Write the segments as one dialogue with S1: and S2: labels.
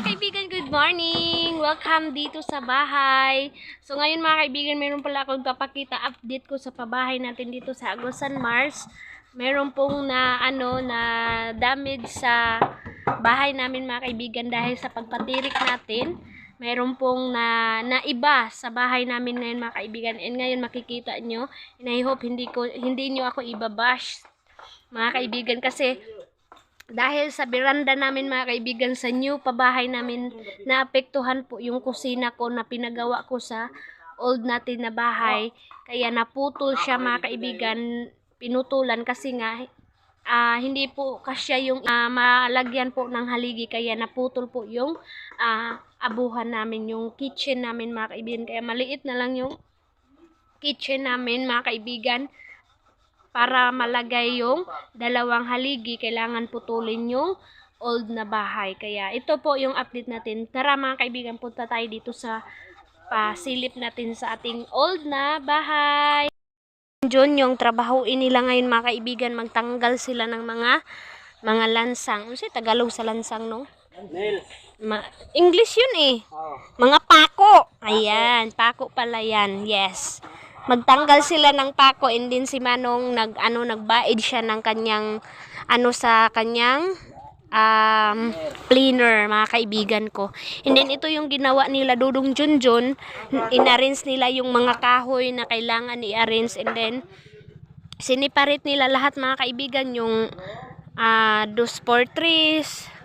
S1: kaibigan, good morning! Welcome dito sa bahay. So ngayon mga kaibigan, meron pala akong papakita update ko sa pabahay natin dito sa Agusan Mars. Meron pong na damage sa bahay namin mga kaibigan dahil sa pagpatirik natin. Meron pong naiba sa bahay namin ngayon mga kaibigan. And ngayon makikita nyo, and I hope hindi nyo ako ibabash mga kaibigan kasi dahil sa beranda namin mga kaibigan sa new pabahay namin, naapektuhan po yung kusina ko na pinagawa ko sa old natin na bahay. Kaya naputol siya mga kaibigan, pinutulan kasi nga hindi po kasya yung malagyan po ng haligi. Kaya naputol po yung abuhan namin, yung kitchen namin mga kaibigan. Kaya maliit na lang yung kitchen namin mga kaibigan. Para malagay yung dalawang haligi, kailangan putulin yung old na bahay. Kaya ito po yung update natin. Tara mga kaibigan, punta tayo dito sa pasilip natin sa ating old na bahay. Diyon yung trabahuin nila ngayon mga kaibigan, magtanggal sila ng mga lansang. Ano siya Tagalog sa lansang, no? English yun eh. Mga pako. Ayan, pako pala yan. Yes. Magtanggal sila ng pako, and then si Manong nagbaid siya ng kanyang sa kanyang cleaner mga kaibigan ko. And then ito yung ginawa nila Dudong Junjun, in-arrange nila yung mga kahoy na kailangan i-arrange, and then siniparate nila lahat mga kaibigan, yung 2 4 3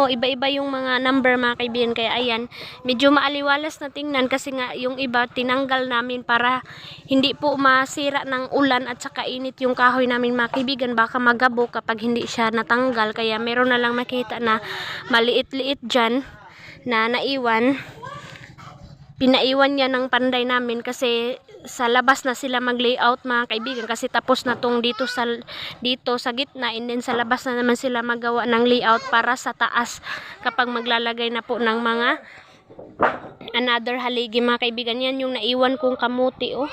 S1: iba-iba yung mga number mga kaibigan. Kaya ayan, medyo maaliwalas na tingnan kasi nga yung iba tinanggal namin para hindi po masira ng ulan at saka init yung kahoy namin mga kaibigan, baka magabo kapag hindi siya natanggal. Kaya meron na lang makita na maliit-liit dyan na naiwan. Pinaiwan niya ng panday namin kasi sa labas na sila mag-layout mga kaibigan, kasi tapos na tong dito sa gitna, and then sa labas na naman sila magawa ng layout para sa taas kapag maglalagay na po ng mga another haligi mga kaibigan. Yan yung naiwan kong kamuti, oh.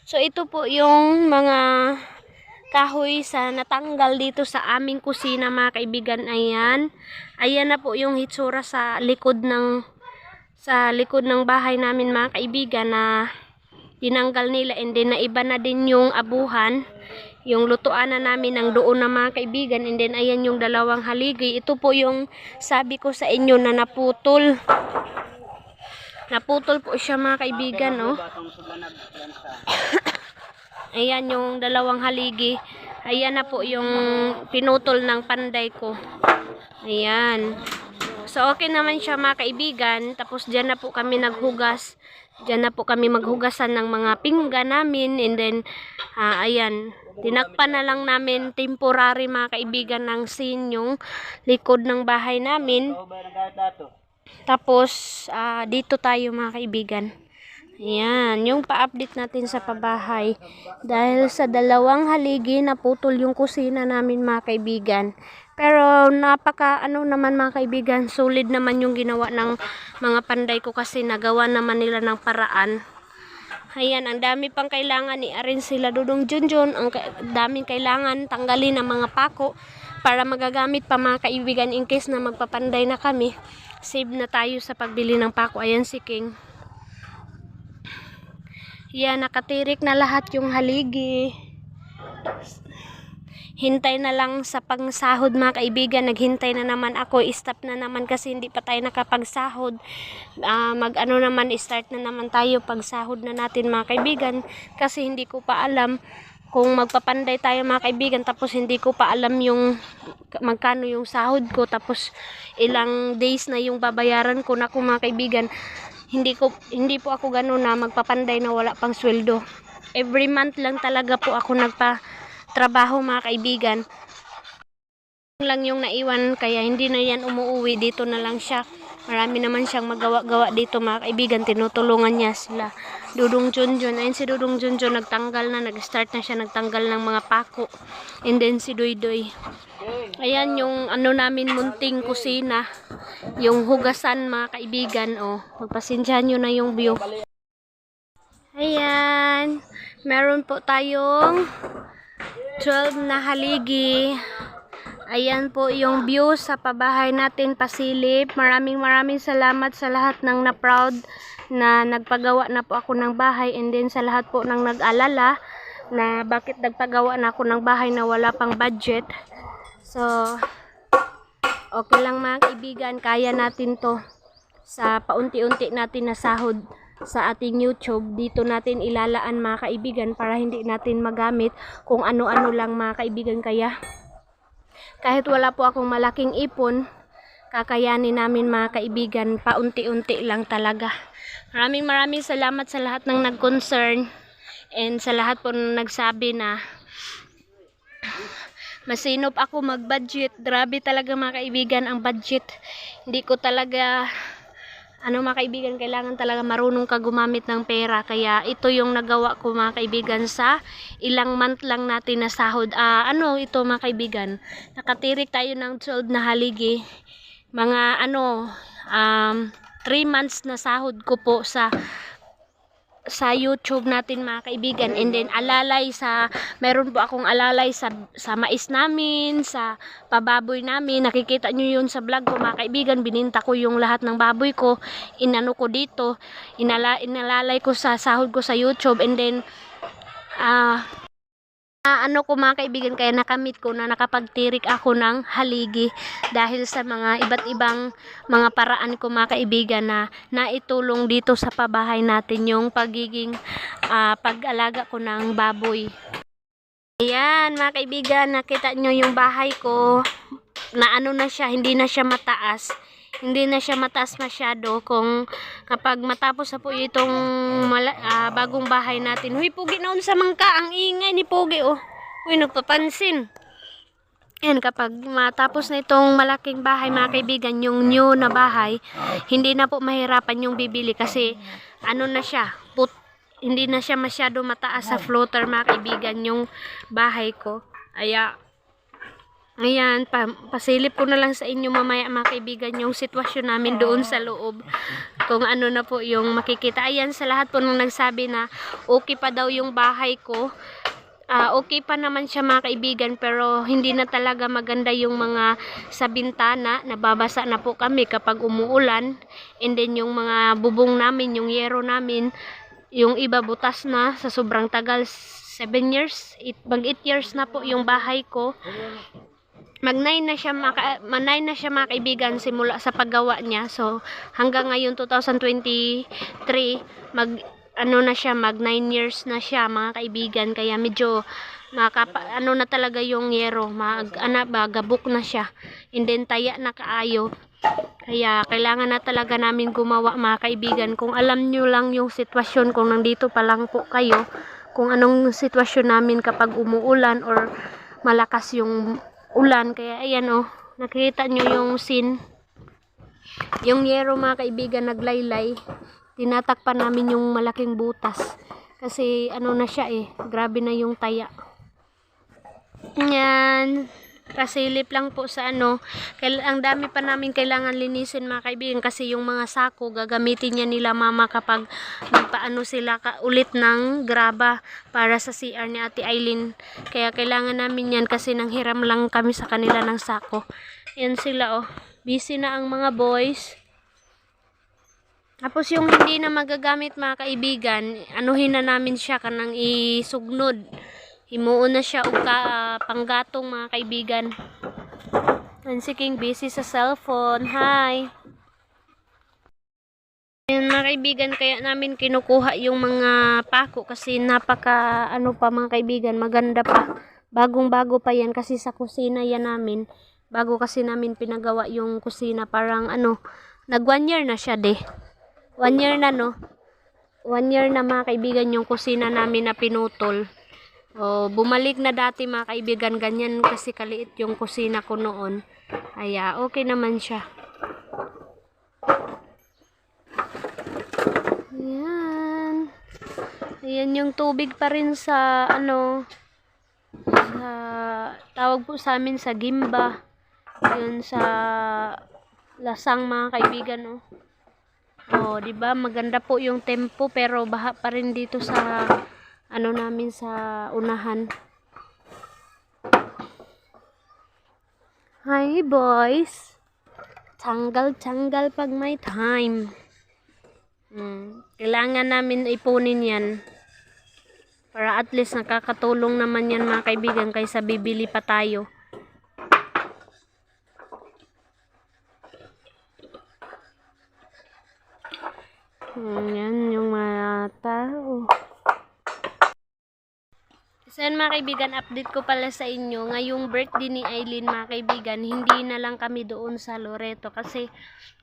S1: So ito po yung mga kahoy sa natanggal dito sa aming kusina mga kaibigan. Ayan na po yung hitsura sa likod ng bahay namin mga kaibigan na tinanggal nila, and then naiba na din yung abuhan, yung lutuan na namin ng doon na mga kaibigan. And then ayan yung dalawang haligi. Ito po yung sabi ko sa inyo na naputol po siya mga kaibigan, no? Ayan yung dalawang haligi. Ayan na po yung pinutol ng panday ko. Ayan. So okay naman siya mga kaibigan. Tapos dyan na po kami naghugas. Diyan na po kami maghugasan ng mga pinggan namin, and then ayan, tinakpan na lang namin temporary mga kaibigan ng sin yung likod ng bahay namin. Tapos dito tayo mga kaibigan. Ayan, yung pa-update natin sa pabahay. Dahil sa dalawang haligi naputol yung kusina namin mga kaibigan. Pero napaka naman mga kaibigan, solid naman yung ginawa ng mga panday ko kasi nagawa naman nila ng paraan. Ayan, ang dami pang kailangan i-arrange sila Dudong Junjun. Ang daming kailangan tanggalin ng mga pako para magagamit pa mga kaibigan in case na magpapanday na kami. Save na tayo sa pagbili ng pako. Ayan si King. Yan, nakatirik na lahat yung haligi. Hintay na lang sa pangsahod mga kaibigan. Naghintay na naman ako. Stop na naman kasi hindi pa tayo nakapagsahod. Start na naman tayo pagsahod na natin mga kaibigan. Kasi hindi ko pa alam kung magpapanday tayo mga kaibigan. Tapos hindi ko pa alam yung magkano yung sahod ko. Tapos ilang days na yung babayaran ko na mga kaibigan. Hindi po ako gano'n na magpapanday na wala pang sweldo. Every month lang talaga po ako nagpa-trabaho mga kaibigan. Lang yung naiwan, kaya hindi na yan umuwi. Dito na lang siya. Marami naman siyang magawa-gawa dito mga kaibigan. Tinutulungan niya sila Dudong Junjun. Ayun si Dudong Junjun nagtanggal na. Nag-start na siya nagtanggal ng mga pako. And then si Doydoy. Ayan yung namin munting kusina. Yung hugasan mga kaibigan. Magpasensyahan nyo na yung view. Ayan. Meron po tayong 12 na haligi. Ayan po yung view sa pabahay natin, pasilip. Maraming salamat sa lahat ng na-proud na nagpagawa na po ako ng bahay, and then sa lahat po ng nag-alala na bakit nagpagawa na ako ng bahay na wala pang budget. So, okay lang mga kaibigan, kaya natin to sa paunti-unti natin na sahod sa ating YouTube. Dito natin ilalaan mga kaibigan para hindi natin magamit kung ano-ano lang mga kaibigan. Kaya kahit wala po akong malaking ipon, kakayanin namin mga kaibigan, paunti-unti lang talaga. Maraming salamat sa lahat ng nag-concern and sa lahat po ng nagsabi na masinop ako mag-budget. Grabe talaga mga kaibigan ang budget. Hindi ko talaga mga kaibigan, kailangan talaga marunong ka gumamit ng pera. Kaya ito yung nagawa ko mga kaibigan sa ilang month lang natin na sahod. Ito mga kaibigan, nakatirik tayo ng 12 na haligi. Mga 3 months na sahod ko po sa YouTube natin mga kaibigan, and then meron po akong alalay sa mais namin, sa pababoy namin. Nakikita nyo yun sa vlog ko mga kaibigan, bininta ko yung lahat ng baboy ko, inano ko dito, inalalay ko sa sahod ko sa YouTube, and then ko mga kaibigan, kaya nakamit ko na nakapagtirik ako ng haligi dahil sa mga iba't ibang mga paraan ko mga kaibigan na naitulong dito sa pabahay natin yung pagiging pag-alaga ko ng baboy. Ayan mga kaibigan, nakita nyo yung bahay ko na na siya, hindi na siya mataas. Hindi na siya mataas masyado. Kung kapag matapos na po itong bagong bahay natin. Huy, Pugi noon sa mangka. Ang ingay ni Pugi, oh. Huy, nagpapansin. Yan, kapag matapos na itong malaking bahay, mga kaibigan, yung new na bahay, hindi na po mahirapan yung bibili kasi na siya, hindi na siya masyado mataas sa floater, mga kaibigan, yung bahay ko. Ayan, pasilip ko na lang sa inyo mamaya mga kaibigan yung sitwasyon namin doon sa loob. Kung ano na po yung makikita. Ayan, sa lahat po nang nagsabi na okay pa daw yung bahay ko. Okay pa naman siya mga kaibigan, pero hindi na talaga maganda yung mga sa bintana. Nababasa na po kami kapag umuulan. And then yung mga bubong namin, yung yero namin, yung iba butas na sa sobrang tagal. 7 years, 8 years na po yung bahay ko. Mag-9 na siya mga kaibigan simula sa paggawa niya. So hanggang ngayon 2023 mag 9 years na siya mga kaibigan. Kaya medyo na talaga yung yero, gabok na siya, and then taya na kaayo. Kaya kailangan na talaga namin gumawa mga kaibigan. Kung alam nyo lang yung sitwasyon, kung nandito pa lang po kayo, kung anong sitwasyon namin kapag umuulan or malakas yung ulan. Kaya ayan, nakita nyo yung scene, yung yero mga kaibigan naglaylay. Tinatakpan namin yung malaking butas kasi na siya grabe na yung taya. Yan, pasilip lang po sa ang dami pa namin kailangan linisin mga kaibigan, kasi yung mga sako gagamitin niya nila mama kapag sila ulit ng graba para sa CR ni Ate Aileen. Kaya kailangan namin yan kasi nanghiram lang kami sa kanila ng sako. Yan sila, busy na ang mga boys. Tapos yung hindi na magagamit mga kaibigan, anuhin na namin siya kanang isugnod. Himuon na siya og panggatong mga kaibigan. And si King busy sa cellphone. Hi. Ayun mga kaibigan, kaya namin kinukuha yung mga pako kasi napaka pa mga kaibigan, maganda pa. Bagong-bago pa yan kasi sa kusina yan namin. Bago kasi namin pinagawa yung kusina, parang nag 1 year na siya 1 year na 1 year na mga kaibigan yung kusina namin na pinutol. Bumalik na dati mga kaibigan, ganyan kasi kaliit yung kusina ko noon. Kaya okay naman siya. Ayan. Ayan yung tubig pa rin sa sa tawag po sa amin sa Gimba. Yun sa Lasang mga kaibigan, di ba? Maganda po yung tempo pero baha pa rin dito sa namin sa unahan. Hi boys. Tanggal-tanggal pag may time. Kailangan namin ipunin yan. Para at least nakakatulong naman yan mga kaibigan kaysa bibili pa tayo. Yan yung mga tao. So yan mga kaibigan, update ko pala sa inyo. Ngayong birthday ni Aileen mga kaibigan, hindi na lang kami doon sa Loreto kasi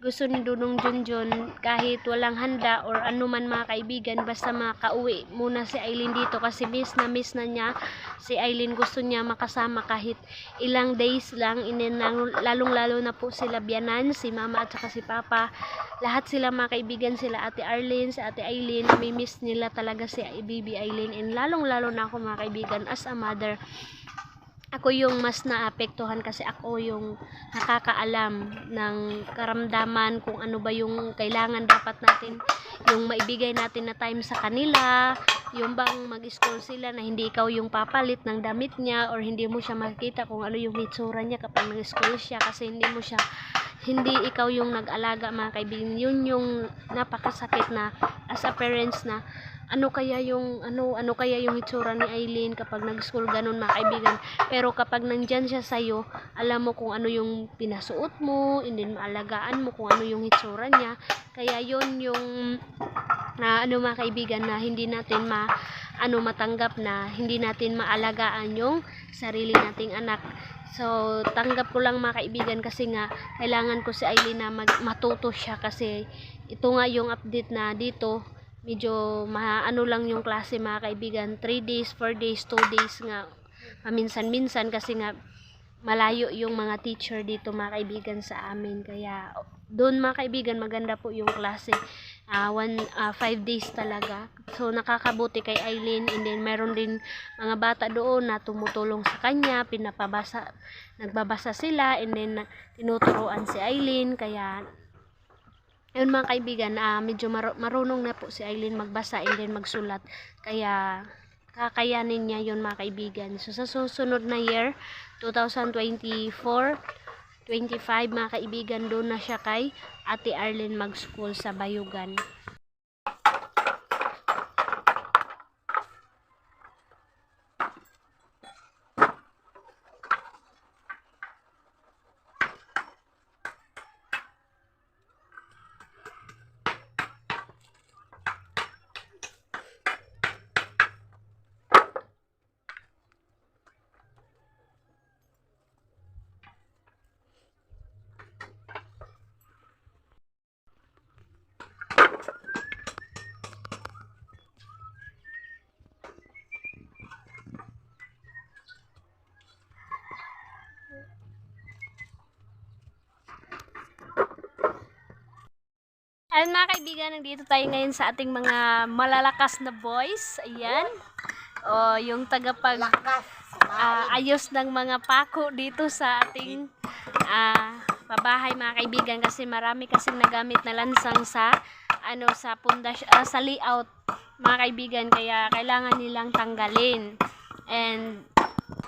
S1: gusto ni Dudong Junjun kahit walang handa or ano man mga kaibigan, basta makauwi muna si Aileen dito kasi miss na niya si Aileen. Gusto niya makasama kahit ilang days lang, lalong lalo na po sila biyanan, si mama at saka si papa. Lahat sila mga kaibigan, sila ate Arlene, si ate Aileen, namimiss nila talaga si baby Aileen, and lalong lalo na ako mga kaibigan as a mother. Ako yung mas naapektuhan kasi ako yung nakakaalam ng karamdaman kung ano ba yung kailangan dapat natin, yung maibigay natin na time sa kanila, yung bang mag-school sila na hindi ikaw yung papalit ng damit niya or hindi mo siya makikita kung ano yung hitsura niya kapag nag-school siya kasi hindi ikaw yung nag-alaga mga kaibigan. Yun yung napakasakit na as a parents na ano kaya yung itsura ni Aileen kapag nag-school, ganun mga kaibigan. Pero kapag nandyan siya sa'yo, alam mo kung ano yung pinasuot mo, and then maalagaan mo kung ano yung itsura niya. Kaya yun yung mga kaibigan na hindi natin matanggap na hindi natin maalagaan yung sarili nating anak. So, tanggap ko lang mga kaibigan kasi nga kailangan ko si Aileen na matuto siya kasi ito nga yung update na dito. Medyo lang yung klase mga kaibigan, 3 days, 4 days, 2 days nga paminsan-minsan kasi nga malayo yung mga teacher dito mga kaibigan sa amin. Kaya doon mga kaibigan maganda po yung klase, 5 days talaga. So nakakabuti kay Aileen, and then meron din mga bata doon na tumutulong sa kanya, nagbabasa sila, and then tinuturuan si Aileen. Kaya yun mga kaibigan, medyo marunong na po si Aileen magbasa and then magsulat. Kaya kakayanin niya yun mga kaibigan. So sa susunod na year, 2024-25 mga kaibigan, doon na siya kay Ate Arlene mag-school sa Bayugan. Ayan mga kaibigan, nandito tayo ngayon sa ating mga malalakas na boys. Ayan. O, yung ayos ng mga pako dito sa ating pabahay mga kaibigan kasi marami kasing nagamit na lansang sa sa layout mga kaibigan, kaya kailangan nilang tanggalin. And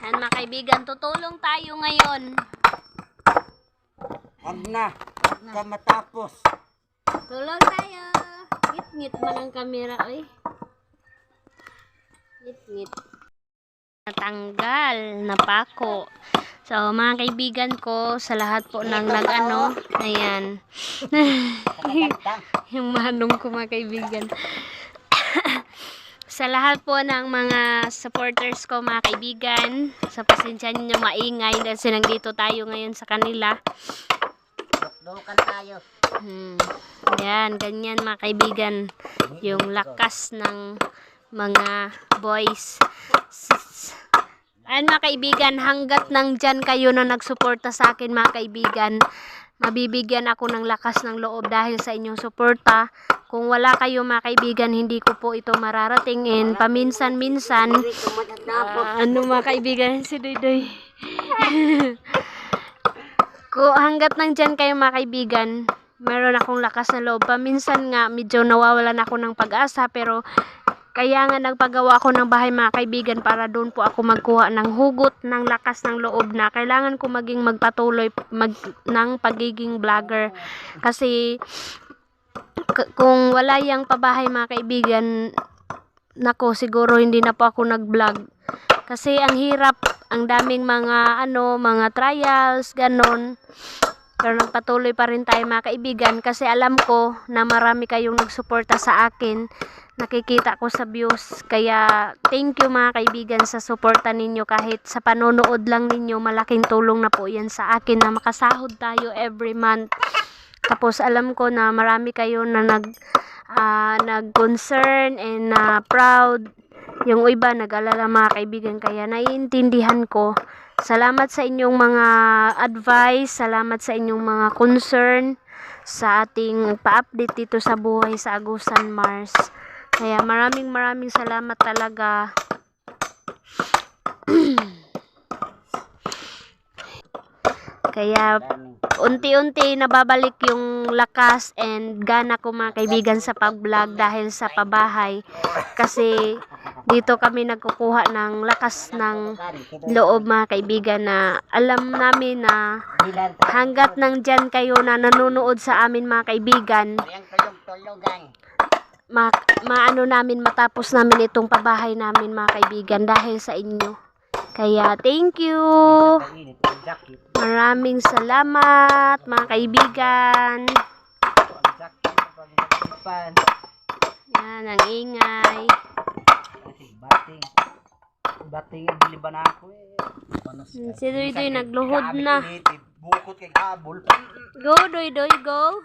S1: mga kaibigan, tutulong tayo ngayon.
S2: Wag na matapos.
S1: Tulong tayo. Ngit-ngit man ang camera, oy. Ngit-ngit. Natanggal na pako. So, mga kaibigan ko, sa lahat po ng ayan. Yung manong ko mga kaibigan. Sa lahat po ng mga supporters ko mga kaibigan, sa pasensya ninyo maingay dahil nandito tayo ngayon sa kanila.
S2: Dukan tayo.
S1: Yan, ganyan mga kaibigan, yung lakas ng mga boys. Ayan mga kaibigan, hanggat nandyan kayo na nagsuporta sa akin mga kaibigan, mabibigyan ako ng lakas ng loob dahil sa inyong suporta. Kung wala kayo mga kaibigan, hindi ko po ito mararatingin. Paminsan-minsan, mga kaibigan, si Doydoy. Hanggat nandyan kayo mga kaibigan, meron akong lakas na loob. Paminsan nga, medyo nawawalan ako ng pag-asa, pero Kaya nga nagpagawa ako ng bahay mga kaibigan para doon po ako magkuha ng hugot ng lakas ng loob na kailangan ko maging magpatuloy ng pagiging vlogger. Kasi kung wala yang pabahay mga kaibigan, nako siguro hindi na po ako nag-vlog. Kasi ang hirap, ang daming mga mga trials, ganon. Pero nagpatuloy pa rin tayo mga kaibigan kasi alam ko na marami kayong nagsuporta sa akin. Nakikita ko sa views. Kaya thank you mga kaibigan sa suporta ninyo. Kahit sa panonood lang ninyo, malaking tulong na po yan sa akin na makasahod tayo every month. Tapos alam ko na marami kayo na nag-concern and proud. Yung iba nag-alala mga kaibigan, kaya naiintindihan ko. Salamat sa inyong mga advice, salamat sa inyong mga concern sa ating pa-update dito sa buhay sa Agusan Mars. Kaya maraming salamat talaga. Kaya unti-unti nababalik yung lakas and gana ko mga kaibigan sa pag-vlog dahil sa pabahay. Kasi dito kami nagkukuha ng lakas ng loob mga kaibigan na alam namin na hanggat nandyan kayo na nanonood sa amin mga kaibigan, maano namin matapos namin itong pabahay namin mga kaibigan dahil sa inyo. Kaya thank you. Maraming salamat mga kaibigan. Yan ang ingay.
S2: Bating biliban ako
S1: Si Doy nagluhod na.
S2: Bukod kay habol.
S1: Go Doy, go.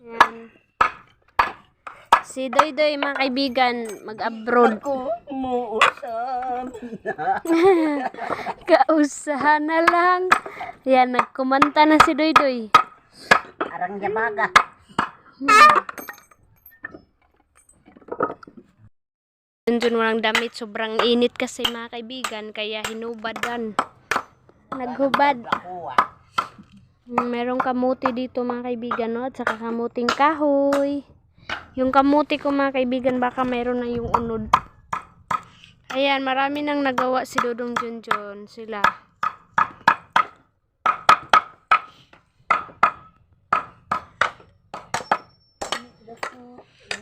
S1: Yan. Si Doy mga kaibigan mag-abroad. Kausahan na lang. Yan, nagkumanta na si Doy.
S2: Arang yabaga.
S1: Dun walang damit, sobrang init kasi mga kaibigan, kaya hinubadan. Naghubad. Merong kamuti dito mga kaibigan, no? At saka kamuting kahoy. Yung kamuti ko mga kaibigan, baka mayroon na yung unod. Ayan, marami nang nagawa si Dodong Junjun sila.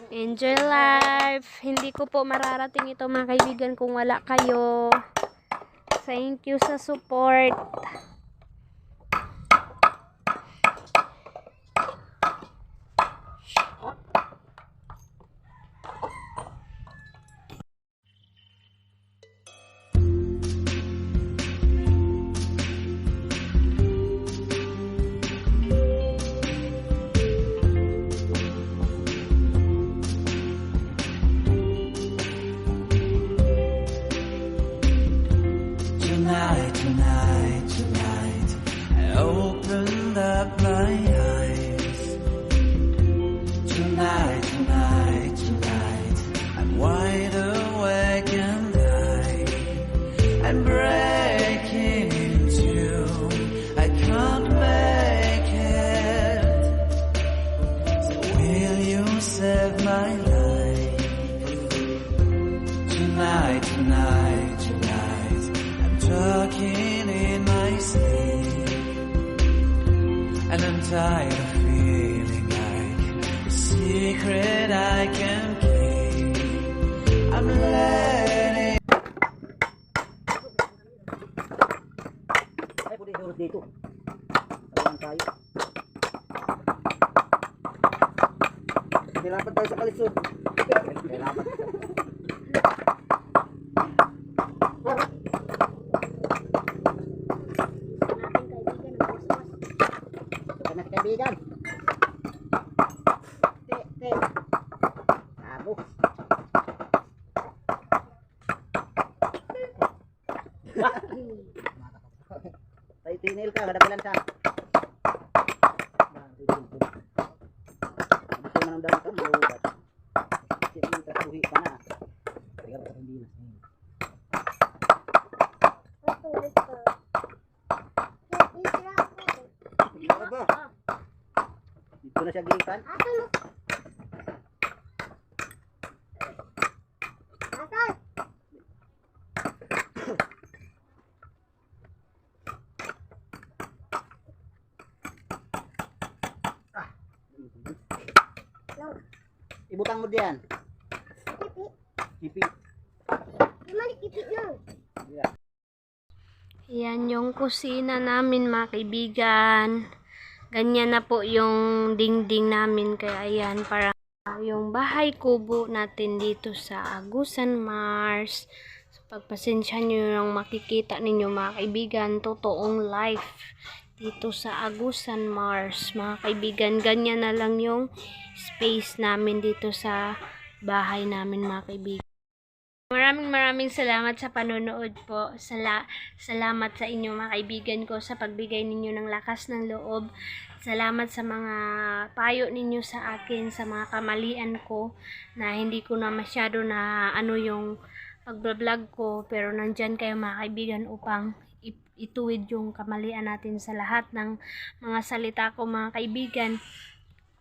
S1: Enjoy life. Hindi ko po mararating ito mga kaibigan kung wala kayo. Thank you sa support.
S3: Tonight, I opened up my eyes. Tonight, I'm wide awake and I'm breaking into. I can't make it. So will you save my life? Tonight, I'm talking in my sleep, and I'm tired of feeling like a secret I can keep. I'm letting.
S2: Ay, pwede durot dito. Tawanan tayo. Nilapat tayo sa kalisod. Nilapat. Kaibigan. Te. Abo. Tayo tinil ka, kadapilan sa. Dito man ang dami ka, malugat. Sige, tasuhi ka na. Tiga pa hindi na. Dito na siya gikan. Ibutang mo diyan. Kipi. Yeah.
S1: Yan yung kusina namin mga kaibigan. Ganyan na po yung dingding namin. Kaya ayan, para yung bahay kubo natin dito sa Agusan, Mars. So, pagpasensya nyo yung makikita ninyo mga kaibigan, totoong life dito sa Agusan, Mars. Mga kaibigan, ganyan na lang yung space namin dito sa bahay namin mga kaibigan. Maraming salamat sa panonood po. Salamat sa inyo mga kaibigan ko sa pagbigay ninyo ng lakas ng loob. Salamat sa mga payo ninyo sa akin, sa mga kamalian ko na hindi ko na masyado na ano yung pagbablog ko. Pero nandyan kayo mga kaibigan upang ituwid yung kamalian natin sa lahat ng mga salita ko mga kaibigan.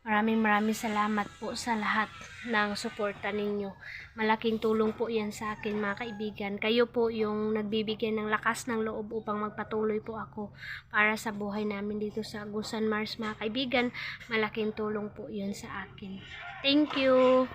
S1: Maraming salamat po sa lahat ng suporta ninyo. Malaking tulong po yan sa akin mga kaibigan. Kayo po yung nagbibigay ng lakas ng loob upang magpatuloy po ako para sa buhay namin dito sa Agusan, Mars mga kaibigan. Malaking tulong po yan sa akin. Thank you!